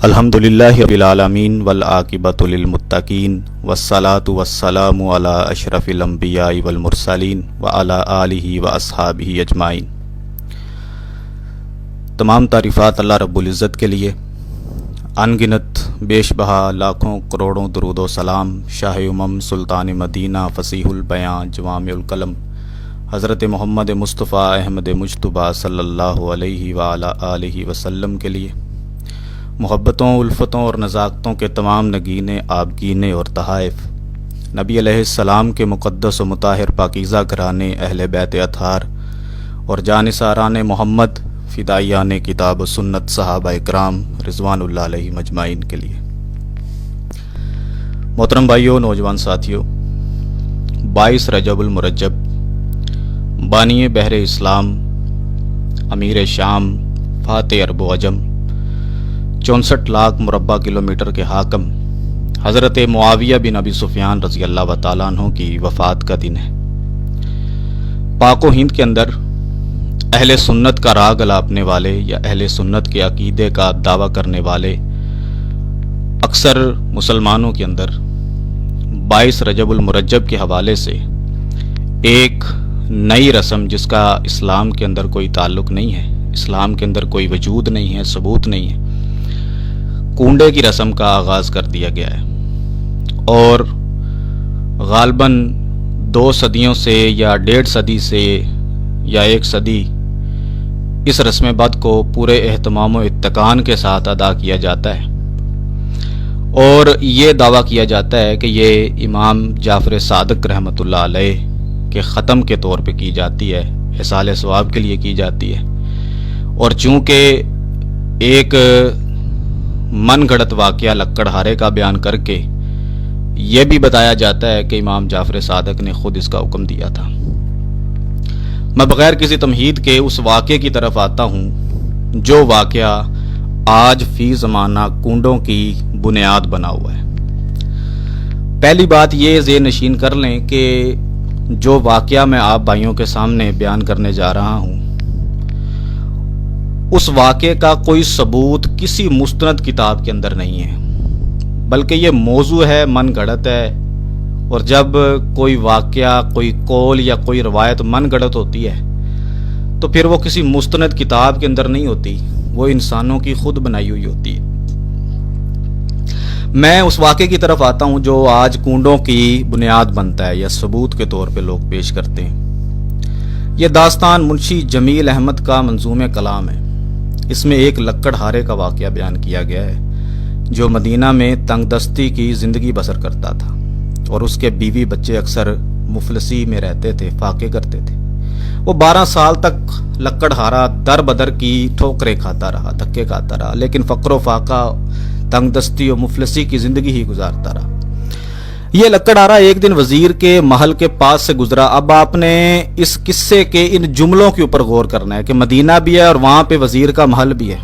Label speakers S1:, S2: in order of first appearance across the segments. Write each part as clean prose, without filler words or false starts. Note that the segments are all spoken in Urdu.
S1: الحمدللہ رب العالمین والعاقبۃ للمتقین والصلاۃ والسلام علی اشرف الانبیاء والمرسلین وعلی آلہ واصحابہ اجمعین۔ تمام تعریفات اللہ رب العزت کے لیے، ان گنت بیش بہا لاکھوں کروڑوں درود و سلام شاہ امم سلطان مدینہ فصیح البیاں جوامع الکلم حضرت محمد مصطفیٰ احمد مجتبیٰ صلی اللہ علیہ وعلی آلہ وسلم کے لیے، محبتوں، الفتوں اور نزاکتوں کے تمام نگینے، آبگینے اور تحائف نبی علیہ السلام کے مقدس و مطہر پاکیزہ گھرانے اہل بیت اطہار اور جانثاران محمد فدائیان کتاب و سنت صحابہ اکرام رضوان اللہ علیہ مجمعین کے لیے۔ محترم بھائیوں، نوجوان ساتھیوں، 22 رجب المرجب بانی بحر اسلام، امیر شام، فاتح عرب و عجم، 64 لاکھ مربع کلومیٹر کے حاکم حضرت معاویہ بن ابی سفیان رضی اللہ تعالیٰ عنہ کی وفات کا دن ہے۔ پاک و ہند کے اندر اہل سنت کا راگ الاپنے والے یا اہل سنت کے عقیدے کا دعویٰ کرنے والے اکثر مسلمانوں کے اندر 22 رجب المرجب کے حوالے سے ایک نئی رسم، جس کا اسلام کے اندر کوئی تعلق نہیں ہے، اسلام کے اندر کوئی وجود نہیں ہے، ثبوت نہیں ہے، کنڈے کی رسم کا آغاز کر دیا گیا ہے، اور غالباً 2 صدیوں سے یا 1.5 صدی سے یا 1 صدی اس رسم بد کو پورے اہتمام و اتقان کے ساتھ ادا کیا جاتا ہے، اور یہ دعویٰ کیا جاتا ہے کہ یہ امام جعفر صادق رحمۃ اللہ علیہ کے ختم کے طور پہ کی جاتی ہے، احصال ثواب کے لیے کی جاتی ہے، اور چونکہ ایک من گھڑت واقعہ لکڑہارے کا بیان کر کے یہ بھی بتایا جاتا ہے کہ امام جعفر صادق نے خود اس کا حکم دیا تھا۔ میں بغیر کسی تمہید کے اس واقعے کی طرف آتا ہوں جو واقعہ آج فی زمانہ کنڈوں کی بنیاد بنا ہوا ہے۔ پہلی بات یہ ذہن نشین کر لیں کہ جو واقعہ میں آپ بھائیوں کے سامنے بیان کرنے جا رہا ہوں، اس واقعے کا کوئی ثبوت کسی مستند کتاب کے اندر نہیں ہے، بلکہ یہ موضوع ہے، من گھڑت ہے، اور جب کوئی واقعہ، کوئی قول یا کوئی روایت من گھڑت ہوتی ہے تو پھر وہ کسی مستند کتاب کے اندر نہیں ہوتی، وہ انسانوں کی خود بنائی ہوئی ہوتی ہے۔ میں اس واقعے کی طرف آتا ہوں جو آج کنڈوں کی بنیاد بنتا ہے یا ثبوت کے طور پہ لوگ پیش کرتے ہیں۔ یہ داستان منشی جمیل احمد کا منظوم کلام ہے۔ اس میں ایک لکڑہارے کا واقعہ بیان کیا گیا ہے جو مدینہ میں تنگ دستی کی زندگی بسر کرتا تھا، اور اس کے بیوی بچے اکثر مفلسی میں رہتے تھے، فاقے کرتے تھے۔ وہ 12 سال تک لکڑہارا در بدر کی ٹھوکریں کھاتا رہا، دھکے کھاتا رہا، لیکن فقر و فاقہ، تنگ دستی اور مفلسی کی زندگی ہی گزارتا رہا۔ یہ لکڑہارا ایک دن وزیر کے محل کے پاس سے گزرا۔ اب آپ نے اس قصے کے ان جملوں کے اوپر غور کرنا ہے کہ مدینہ بھی ہے اور وہاں پہ وزیر کا محل بھی ہے۔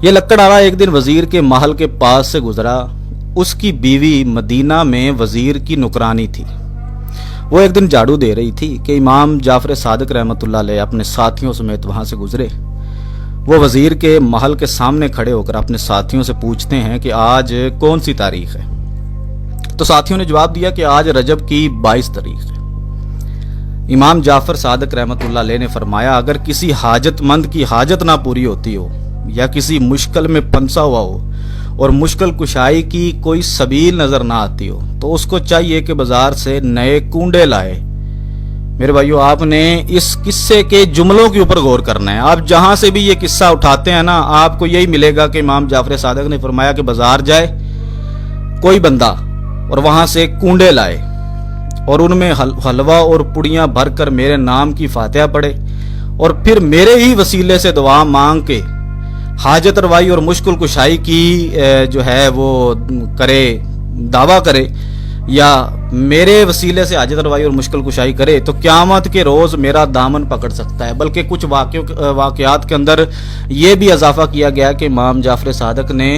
S1: یہ لکڑہارا ایک دن وزیر کے محل کے پاس سے گزرا۔ اس کی بیوی مدینہ میں وزیر کی نوکرانی تھی۔ وہ ایک دن جھاڑو دے رہی تھی کہ امام جعفر صادق رحمۃ اللہ علیہ اپنے ساتھیوں سمیت وہاں سے گزرے۔ وہ وزیر کے محل کے سامنے کھڑے ہو کر اپنے ساتھیوں سے پوچھتے ہیں کہ آج کون سی تاریخ ہے؟ تو ساتھیوں نے جواب دیا کہ آج رجب کی 22 تاریخ ہے۔ امام جعفر صادق رحمۃ اللہ علیہ نے فرمایا، اگر کسی حاجت مند کی حاجت نہ پوری ہوتی ہو یا کسی مشکل میں پھنسا ہوا ہو اور مشکل کشائی کی کوئی سبیل نظر نہ آتی ہو تو اس کو چاہیے کہ بازار سے نئے کنڈے لائے۔ میرے بھائیو، آپ نے اس قصے کے جملوں کے اوپر غور کرنا ہے۔ آپ جہاں سے بھی یہ قصہ اٹھاتے ہیں نا، آپ کو یہی ملے گا کہ امام جعفر صادق نے فرمایا کہ بازار جائے کوئی بندہ اور وہاں سے کنڈے لائے اور ان میں حلوہ اور پڑیاں بھر کر میرے نام کی فاتحہ پڑھے، اور پھر میرے ہی وسیلے سے دعا مانگ کے حاجت روائی اور مشکل کشائی کی جو ہے وہ کرے، دعویٰ کرے، یا میرے وسیلے سے حاجت روائی اور مشکل کشائی کرے تو قیامت کے روز میرا دامن پکڑ سکتا ہے۔ بلکہ کچھ واقعات کے اندر یہ بھی اضافہ کیا گیا کہ امام جعفر صادق نے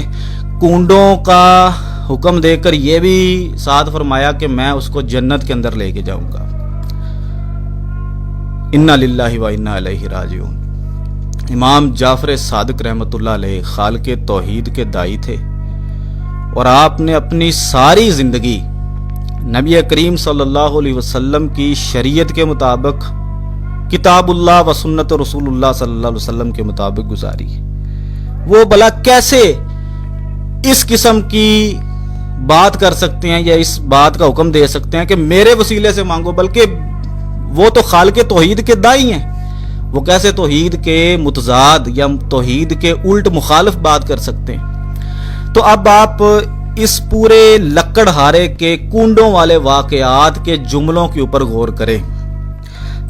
S1: کنڈوں کا حکم دے کر یہ بھی ساتھ فرمایا کہ میں اس کو جنت کے اندر لے کے جاؤں گا۔ انا للہ و انا الیہ راجعون۔ امام جعفر صادق رحمۃ اللہ علیہ خالق توحید کے داعی تھے، اور آپ نے اپنی ساری زندگی نبی کریم صلی اللہ علیہ وسلم کی شریعت کے مطابق، کتاب اللہ و سنت رسول اللہ صلی اللہ علیہ وسلم کے مطابق گزاری۔ وہ بھلا کیسے اس قسم کی بات کر سکتے ہیں یا اس بات کا حکم دے سکتے ہیں کہ میرے وسیلے سے مانگو، بلکہ وہ تو خالق توحید کے داعی ہیں، وہ کیسے توحید کے متضاد یا توحید کے الٹ مخالف بات کر سکتے ہیں؟ تو اب آپ اس پورے لکڑ ہارے کے کنڈوں والے واقعات کے جملوں کے اوپر غور کریں۔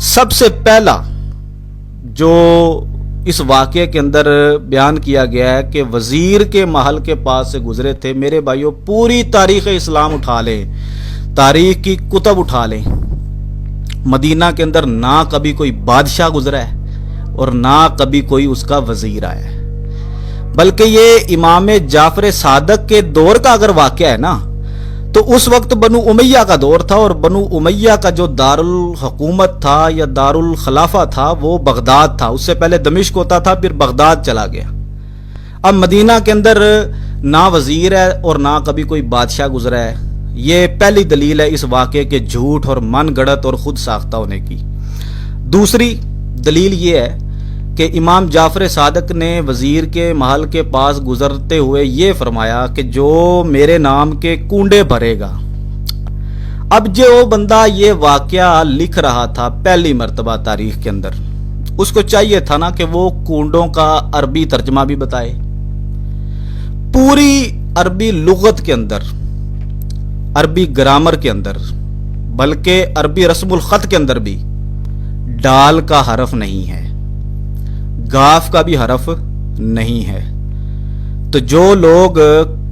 S1: سب سے پہلا جو اس واقعے کے اندر بیان کیا گیا ہے کہ وزیر کے محل کے پاس سے گزرے تھے، میرے بھائیوں پوری تاریخ اسلام اٹھا لیں، تاریخ کی کتب اٹھا لیں، مدینہ کے اندر نہ کبھی کوئی بادشاہ گزرا ہے اور نہ کبھی کوئی اس کا وزیر آیا ہے، بلکہ یہ امام جعفر صادق کے دور کا اگر واقعہ ہے نا تو اس وقت بنو امیہ کا دور تھا، اور بنو امیہ کا جو دارالحکومت تھا یا دارالخلافہ تھا وہ بغداد تھا۔ اس سے پہلے دمشق ہوتا تھا، پھر بغداد چلا گیا۔ اب مدینہ کے اندر نہ وزیر ہے اور نہ کبھی کوئی بادشاہ گزرا ہے، یہ پہلی دلیل ہے اس واقعے کے جھوٹ اور من گڑت اور خود ساختہ ہونے کی۔ دوسری دلیل یہ ہے کہ امام جعفر صادق نے وزیر کے محل کے پاس گزرتے ہوئے یہ فرمایا کہ جو میرے نام کے کنڈے بھرے گا۔ اب جو بندہ یہ واقعہ لکھ رہا تھا پہلی مرتبہ تاریخ کے اندر، اس کو چاہیے تھا نا کہ وہ کنڈوں کا عربی ترجمہ بھی بتائے، پوری عربی لغت کے اندر، عربی گرامر کے اندر، بلکہ عربی رسم الخط کے اندر بھی ڈال کا حرف نہیں ہے، گاف کا بھی حرف نہیں ہے۔ تو جو لوگ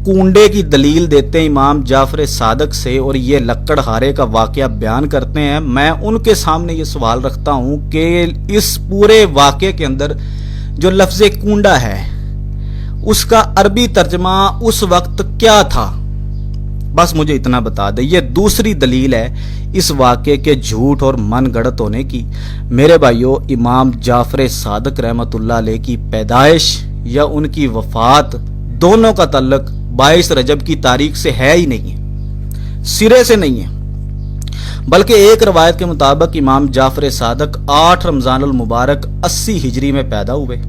S1: کنڈے کی دلیل دیتے ہیں امام جعفر صادق سے اور یہ لکڑ ہارے کا واقعہ بیان کرتے ہیں، میں ان کے سامنے یہ سوال رکھتا ہوں کہ اس پورے واقعے کے اندر جو لفظ کنڈا ہے اس کا عربی ترجمہ اس وقت کیا تھا؟ بس مجھے اتنا بتا دیں۔ یہ دوسری دلیل ہے اس واقعے کے جھوٹ اور من گڑت ہونے کی۔ میرے بھائیوں، امام جعفر صادق رحمۃ اللہ علیہ کی پیدائش یا ان کی وفات دونوں کا تعلق 22 رجب کی تاریخ سے ہے ہی نہیں ہے، سرے سے نہیں ہے، بلکہ ایک روایت کے مطابق امام جعفر صادق 8 رمضان المبارک 80 ہجری میں پیدا ہوئے۔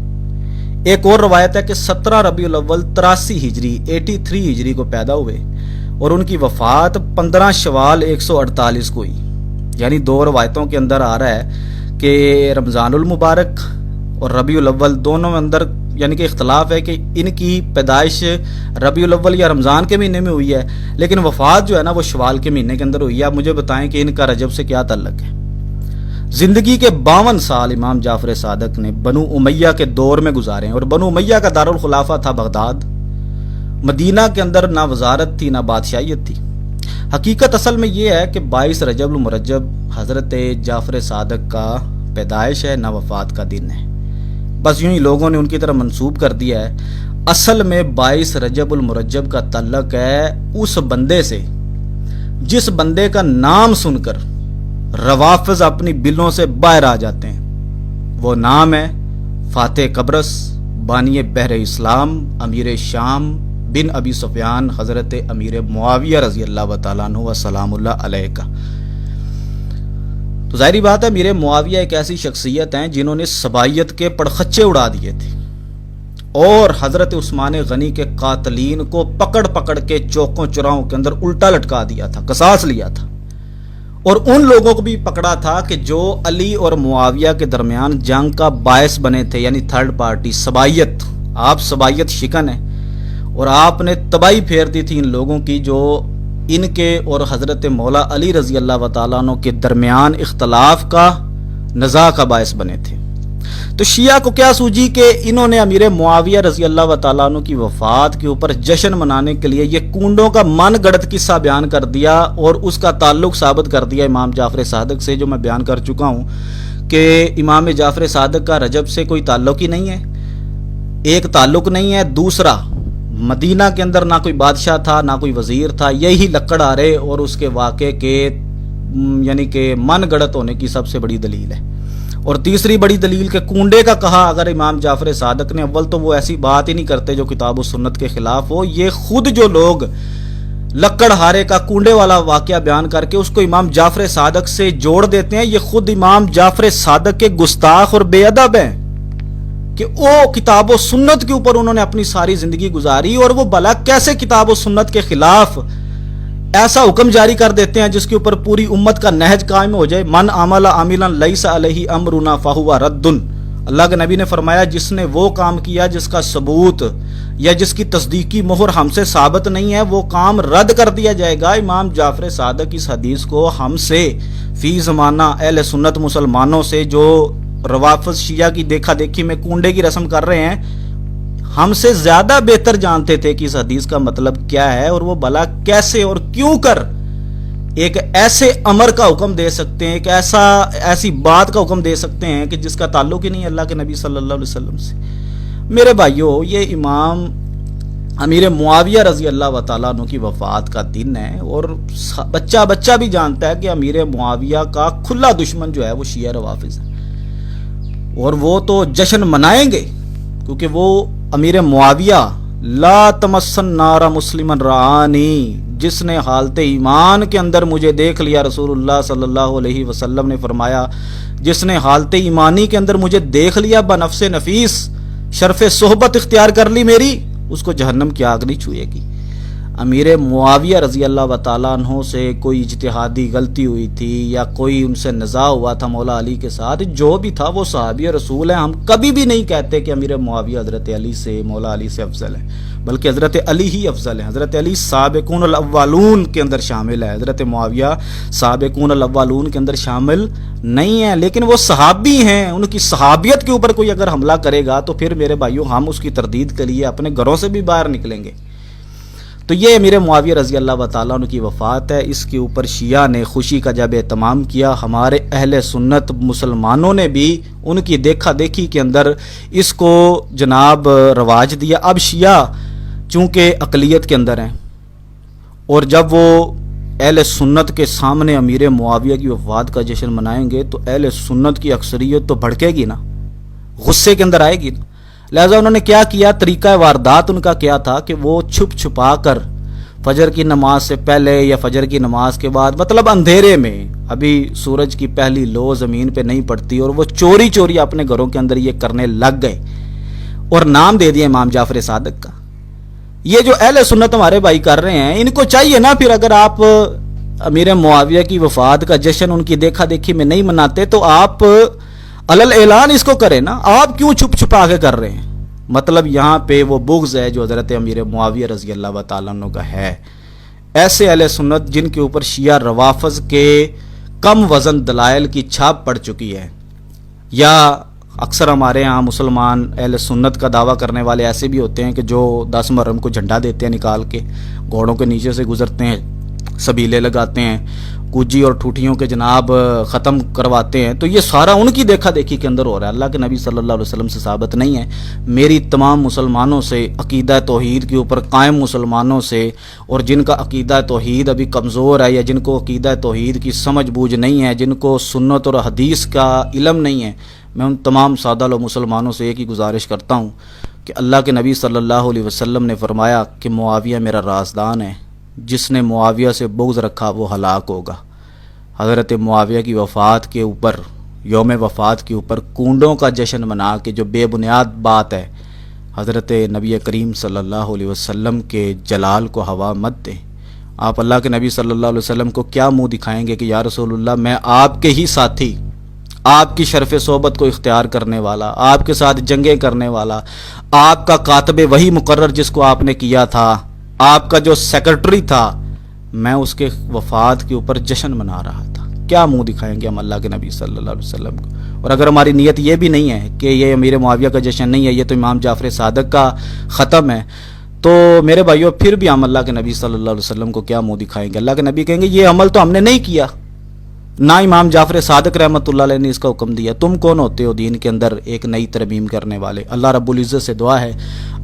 S1: ایک اور روایت ہے کہ 17 ربیع الاول 83 ہجری 83 ہجری کو پیدا ہوئے، اور ان کی وفات 15 شوال 148 کو ہوئی۔ یعنی دو روایتوں کے اندر آ رہا ہے کہ رمضان المبارک اور ربیع الاول دونوں میں اندر یعنی کہ اختلاف ہے کہ ان کی پیدائش ربیع الاول یا رمضان کے مہینے میں ہوئی ہے، لیکن وفات جو ہے نا وہ شوال کے مہینے کے اندر ہوئی ہے۔ آپ مجھے بتائیں کہ ان کا رجب سے کیا تعلق ہے؟ زندگی کے 52 سال امام جعفر صادق نے بنو امیہ کے دور میں گزارے ہیں، اور بنو امیہ کا دارالخلافہ تھا بغداد۔ مدینہ کے اندر نہ وزارت تھی نہ بادشاہیت تھی۔ حقیقت اصل میں یہ ہے کہ 22 رجب المرجب حضرت جعفر صادق کا پیدائش ہے، نہ وفات کا دن ہے، بس یوں ہی لوگوں نے ان کی طرف منسوب کر دیا ہے۔ اصل میں 22 رجب المرجب کا تعلق ہے اس بندے سے جس بندے کا نام سن کر روافض اپنی بلوں سے باہر آ جاتے ہیں۔ وہ نام ہے فاتح قبرص، بانی بحر اسلام، امیر شام بن ابی سفیان، حضرت امیر معاویہ رضی اللہ تعالیٰ عنہ و سلام اللہ علیہ کا۔ تو ظاہری بات ہے امیر معاویہ ایک ایسی شخصیت ہیں جنہوں نے سبائیت کے پڑخچے اڑا دیے تھے، اور حضرت عثمان غنی کے قاتلین کو پکڑ پکڑ کے چوکوں چوراہوں کے اندر الٹا لٹکا دیا تھا، قصاص لیا تھا، اور ان لوگوں کو بھی پکڑا تھا کہ جو علی اور معاویہ کے درمیان جنگ کا باعث بنے تھے، یعنی تھرڈ پارٹی سبائیت۔ آپ سبائیت شکن ہیں اور آپ نے تباہی پھیر دی تھی ان لوگوں کی جو ان کے اور حضرت مولا علی رضی اللہ تعالیٰ عنہ کے درمیان اختلاف کا نزاع کا باعث بنے تھے۔ تو شیعہ کو کیا سوجی کہ انہوں نے امیر معاویہ رضی اللہ تعالیٰ عنہ کی وفات کے اوپر جشن منانے کے لیے یہ کنڈوں کا من گڑت قصہ بیان کر دیا اور اس کا تعلق ثابت کر دیا امام جعفر صادق سے، جو میں بیان کر چکا ہوں کہ امام جعفر صادق کا رجب سے کوئی تعلق ہی نہیں ہے، ایک تعلق نہیں ہے۔ دوسرا، مدینہ کے اندر نہ کوئی بادشاہ تھا نہ کوئی وزیر تھا، یہی لکڑ آرے اور اس کے واقعے کے یعنی کہ من گڑت ہونے کی سب سے بڑی دلیل ہے۔ اور تیسری بڑی دلیل کہ کنڈے کا کہا اگر امام جعفر صادق نے، اول تو وہ ایسی بات ہی نہیں کرتے جو کتاب و سنت کے خلاف ہو، یہ خود جو لوگ لکڑ ہارے کا کنڈے والا واقعہ بیان کر کے اس کو امام جعفر صادق سے جوڑ دیتے ہیں، یہ خود امام جعفر صادق کے گستاخ اور بے ادب ہیں کہ وہ کتاب و سنت کے اوپر انہوں نے اپنی ساری زندگی گزاری، اور وہ بھلا کیسے کتاب و سنت کے خلاف ایسا حکم جاری کر دیتے ہیں جس کے اوپر پوری امت کا نہج قائم ہو جائے۔ من عمل عاملا لیس علیہ امرنا فہو رد، اللہ کے نبی نے فرمایا جس نے وہ کام کیا جس کا ثبوت یا جس کی تصدیقی مہر ہم سے ثابت نہیں ہے، وہ کام رد کر دیا جائے گا۔ امام جعفر صادق اس حدیث کو ہم سے فی زمانہ اہل سنت مسلمانوں سے جو روافض شیعہ کی دیکھا دیکھی میں کنڈے کی رسم کر رہے ہیں، ہم سے زیادہ بہتر جانتے تھے کہ اس حدیث کا مطلب کیا ہے، اور وہ بھلا کیسے اور کیوں کر ایک ایسے امر کا حکم دے سکتے ہیں، ایک ایسی بات کا حکم دے سکتے ہیں کہ جس کا تعلق ہی نہیں اللہ کے نبی صلی اللہ علیہ وسلم سے۔ میرے بھائیوں، یہ امام امیر معاویہ رضی اللہ تعالیٰ عنہ کی وفات کا دن ہے، اور بچہ بھی جانتا ہے کہ امیر معاویہ کا کھلا دشمن جو ہے وہ شیعہ روافض ہے، اور وہ تو جشن منائیں گے کیونکہ وہ امیر معاویہ لا تمسن نار مسلمن رعانی، جس نے حالت ایمان کے اندر مجھے دیکھ لیا، رسول اللہ صلی اللہ علیہ وسلم نے فرمایا جس نے حالت ایمانی کے اندر مجھے دیکھ لیا، بنفس نفیس شرف صحبت اختیار کر لی میری، اس کو جہنم کی آگ نہیں چھوئے گی۔ امیر معاویہ رضی اللہ تعالیٰ عنہ سے کوئی اجتہادی غلطی ہوئی تھی یا کوئی ان سے نزاع ہوا تھا مولا علی کے ساتھ، جو بھی تھا وہ صحابی رسول ہیں، ہم کبھی بھی نہیں کہتے کہ امیر معاویہ حضرت علی سے مولا علی سے افضل ہے، بلکہ حضرت علی ہی افضل ہے۔ حضرت علی سابقون الاولون کے اندر شامل ہے، حضرت معاویہ سابقون الاولون کے اندر شامل نہیں ہے، لیکن وہ صحابی ہیں، ان کی صحابیت کے اوپر کوئی اگر حملہ کرے گا تو پھر میرے بھائیوں ہم اس کی تردید کے لیے اپنے گھروں سے بھی باہر نکلیں گے۔ تو یہ امیر معاویہ رضی اللہ تعالیٰ عنہ کی وفات ہے، اس کے اوپر شیعہ نے خوشی کا جب اہتمام کیا، ہمارے اہل سنت مسلمانوں نے بھی ان کی دیکھا دیکھی کے اندر اس کو جناب رواج دیا۔ اب شیعہ چونکہ اقلیت کے اندر ہیں، اور جب وہ اہل سنت کے سامنے امیر معاویہ کی وفات کا جشن منائیں گے تو اہل سنت کی اکثریت تو بھڑکے گی نا، غصے کے اندر آئے گی نا، لہذا انہوں نے کیا کیا، طریقہ واردات ان کا کیا تھا کہ وہ چھپ چھپا کر فجر کی نماز سے پہلے یا فجر کی نماز کے بعد، مطلب اندھیرے میں، ابھی سورج کی پہلی لو زمین پہ نہیں پڑتی، اور وہ چوری چوری اپنے گھروں کے اندر یہ کرنے لگ گئے اور نام دے دیا امام جعفر صادق کا۔ یہ جو اہل سنت ہمارے بھائی کر رہے ہیں، ان کو چاہیے نا پھر اگر آپ امیر معاویہ کی وفات کا جشن ان کی دیکھا دیکھی میں نہیں مناتے تو آپ علل اعلان اس کو کریں نا، آپ کیوں چھپ چھپا کے کر رہے ہیں؟ مطلب یہاں پہ وہ بغض ہے جو حضرت امیر معاویہ رضی اللہ تعالیٰ عنہ کا ہے۔ ایسے اہل سنت جن کے اوپر شیعہ روافض کے کم وزن دلائل کی چھاپ پڑ چکی ہے، یا اکثر ہمارے ہاں مسلمان اہل سنت کا دعویٰ کرنے والے ایسے بھی ہوتے ہیں کہ جو 10 محرم کو جھنڈا دیتے ہیں نکال کے، گھوڑوں کے نیچے سے گزرتے ہیں، سبیلے لگاتے ہیں، کوجی اور ٹھوٹیوں کے جناب ختم کرواتے ہیں، تو یہ سارا ان کی دیکھا دیکھی کے اندر ہو رہا ہے، اللہ کے نبی صلی اللہ علیہ وسلم سے ثابت نہیں ہے۔ میری تمام مسلمانوں سے، عقیدہ توحید کے اوپر قائم مسلمانوں سے، اور جن کا عقیدہ توحید ابھی کمزور ہے یا جن کو عقیدہ توحید کی سمجھ بوجھ نہیں ہے، جن کو سنت اور حدیث کا علم نہیں ہے، میں ان تمام سادہ لو مسلمانوں سے ایک ہی گزارش کرتا ہوں کہ اللہ کے نبی صلی اللہ علیہ وسلم نے فرمایا کہ معاویہ میرا رازدان ہے، جس نے معاویہ سے بغض رکھا وہ ہلاک ہوگا۔ حضرت معاویہ کی وفات کے اوپر، یوم وفات کے اوپر کنڈوں کا جشن منا کے جو بے بنیاد بات ہے، حضرت نبی کریم صلی اللہ علیہ وسلم کے جلال کو ہوا مت دیں۔ آپ اللہ کے نبی صلی اللہ علیہ وسلم کو کیا منہ دکھائیں گے کہ یا رسول اللہ میں آپ کے ہی ساتھی، آپ کی شرف صحبت کو اختیار کرنے والا، آپ کے ساتھ جنگیں کرنے والا، آپ کا کاتب وحی مقرر جس کو آپ نے کیا تھا، آپ کا جو سیکرٹری تھا، میں اس کے وفات کے اوپر جشن منا رہا تھا، کیا منہ دکھائیں گے ہم اللہ کے نبی صلی اللہ علیہ وسلم کو؟ اور اگر ہماری نیت یہ بھی نہیں ہے کہ یہ امیر معاویہ کا جشن نہیں ہے، یہ تو امام جعفر صادق کا ختم ہے، تو میرے بھائیوں پھر بھی ہم اللہ کے نبی صلی اللہ علیہ وسلم کو کیا منہ دکھائیں گے؟ اللہ کے نبی کہیں گے یہ عمل تو ہم نے نہیں کیا، نہ امام جعفر صادق رحمۃ اللہ علیہ نے اس کا حکم دیا، تم کون ہوتے ہو دین کے اندر ایک نئی ترمیم کرنے والے؟ اللہ رب العزت سے دعا ہے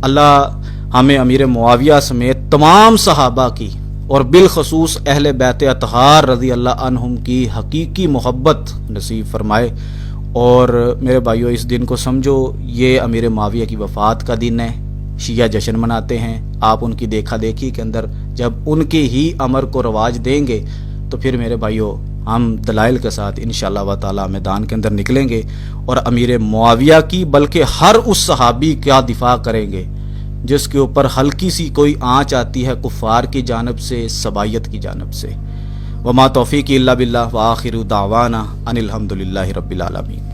S1: اللہ ہمیں امیر معاویہ سمیت تمام صحابہ کی اور بالخصوص اہل بیت اطہار رضی اللہ عنہم کی حقیقی محبت نصیب فرمائے، اور میرے بھائیوں اس دن کو سمجھو یہ امیر معاویہ کی وفات کا دن ہے، شیعہ جشن مناتے ہیں، آپ ان کی دیکھا دیکھی کے اندر جب ان کے ہی امر کو رواج دیں گے تو پھر میرے بھائیوں ہم دلائل کے ساتھ انشاءاللہ و تعالی میدان کے اندر نکلیں گے اور امیر معاویہ کی بلکہ ہر اس صحابی کا دفاع کریں گے جس کے اوپر ہلکی سی کوئی آنچ آتی ہے کفار کی جانب سے، صبائیت کی جانب سے۔ وما توفیقی الا باللہ وآخر دعوانا ان الحمدللہ رب العالمین۔